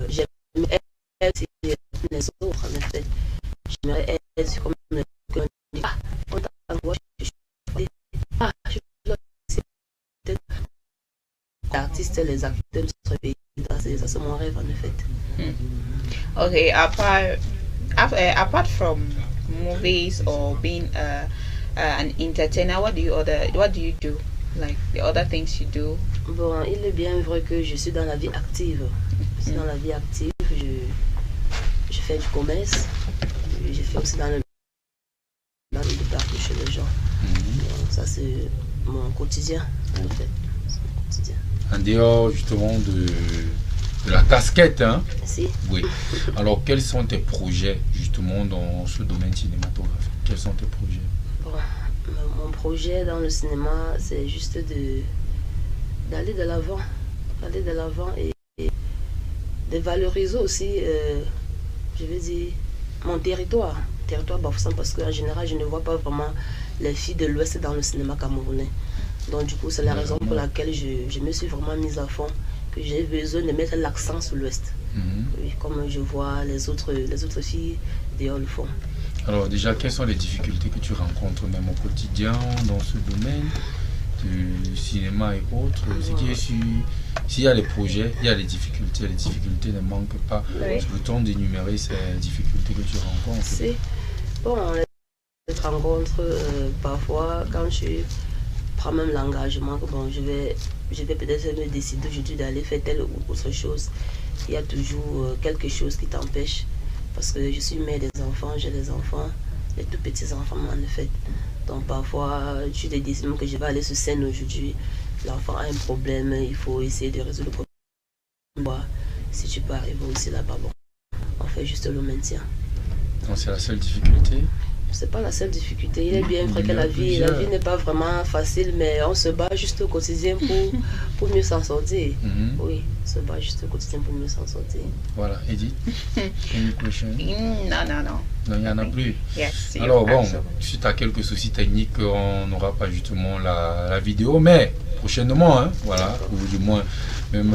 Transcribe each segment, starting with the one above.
j'aimerais être les autres, en effet. J'aimerais être comme on t'envoie, je suis artistes, les acteurs de notre pays. C'est mon rêve, en effet. Okay, apart from movies or being an entertainer, what do you do? Like the other things you do? Bon, il est bien vrai que je suis dans la vie active. Je suis dans la vie active. Je fais du commerce. Je fais aussi dans le partout chez les gens. Donc, ça, c'est mon quotidien, en fait. C'est mon quotidien. En dehors justement de la casquette, hein? Si. Oui. Alors, quels sont tes projets justement dans ce domaine cinématographique? Quels sont tes projets? Bon, mon projet dans le cinéma, c'est juste d'aller de l'avant. D'aller de l'avant et de valoriser aussi, je veux dire, mon territoire. Territoire Bafoussam, parce qu'en général, je ne vois pas vraiment les filles de l'Ouest dans le cinéma camerounais. Donc, du coup, c'est la raison pour laquelle je me suis vraiment mise à fond, que j'ai besoin de mettre l'accent sur l'Ouest. Oui, comme je vois les autres filles dehors le font. Alors, déjà, quelles sont les difficultés que tu rencontres même au quotidien dans ce domaine du cinéma et autres? C'est qui est sûr, s'il y a les projets, il y a les difficultés ne manquent pas. Oui. Le temps d'énumérer ces difficultés que tu rencontres. C'est bon, les rencontres, parfois, quand je prends même l'engagement que bon, je vais peut-être me décider aujourd'hui d'aller faire telle ou autre chose. Il y a toujours quelque chose qui t'empêche. Parce que je suis mère des enfants, j'ai des enfants, des tout petits enfants en effet. Donc parfois, tu te dis que je vais aller sur scène aujourd'hui. L'enfant a un problème, il faut essayer de résoudre le problème. Si tu peux arriver aussi là-bas, bon, on fait juste le maintien. Donc c'est la seule difficulté? C'est pas la seule difficulté. Il est bien vrai que la vie n'est pas vraiment facile, mais on se bat juste au quotidien pour mieux s'en sortir. Oui, on se bat juste au quotidien pour mieux s'en sortir. Voilà, Edith. Any question? Non. Non, il n'y en a plus. Yes. Alors bon, suite à quelques soucis techniques, on n'aura pas justement la vidéo, mais prochainement, hein, voilà, ou du moins, même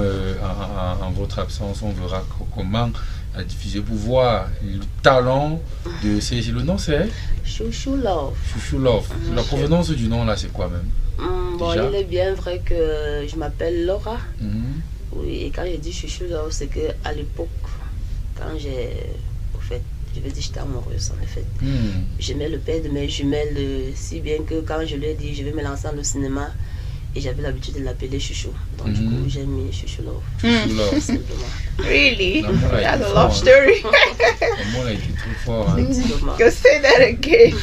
en votre absence, on verra comment la diffuser pour voir le talent de... Le nom c'est Chouchou Love. Chouchou Love. La provenance du nom là, c'est quoi même? Bon, il est bien vrai que je m'appelle Laura. Oui, et quand je dis Chouchou Love, c'est qu'à l'époque, quand je vais dire j'étais amoureuse en effet. J'aimais le père de mes jumelles, si bien que quand je lui ai dit je vais me lancer dans le cinéma, et j'avais l'habitude de l'appeler Chouchou. Donc du coup, j'ai mis Chouchou Love. Chouchou Love. Simplement. Really? That's a love story. L'amour a été trop fort. Hein. Go say that again.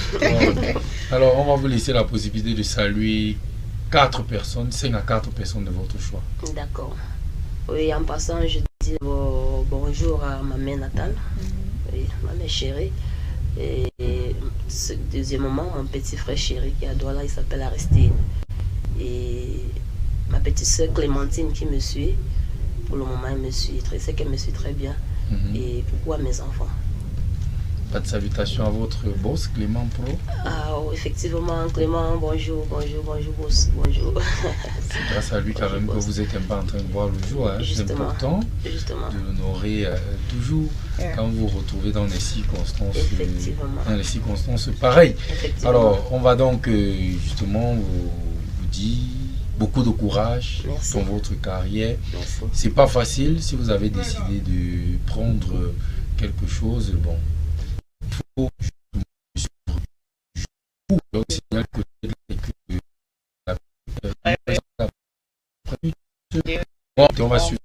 Alors, on va vous laisser la possibilité de saluer 4 personnes, 5 à 4 personnes de votre choix. D'accord. Oui, en passant, je dis bonjour à ma mère natale, oui, ma mère chérie. Et deuxièmement, mon petit frère chéri qui est à Douala, il s'appelle Aristide. Et ma petite soeur Clémentine qui me suit. Pour le moment, elle me suit c'est qu'elle me suit très bien. Et pourquoi mes enfants? Pas de salutation à votre boss, Clément Pro? Ah, oh, effectivement, Clément, bonjour, boss, bonjour. C'est grâce à lui quand même que vous êtes un peu en train de voir le jour. Hein. C'est important de l'honorer toujours quand vous vous retrouvez dans des circonstances, pareilles. Alors, on va donc justement vous dire beaucoup de courage dans votre carrière. C'est pas facile si vous avez décidé de prendre quelque chose. Bon, il faut on va suivre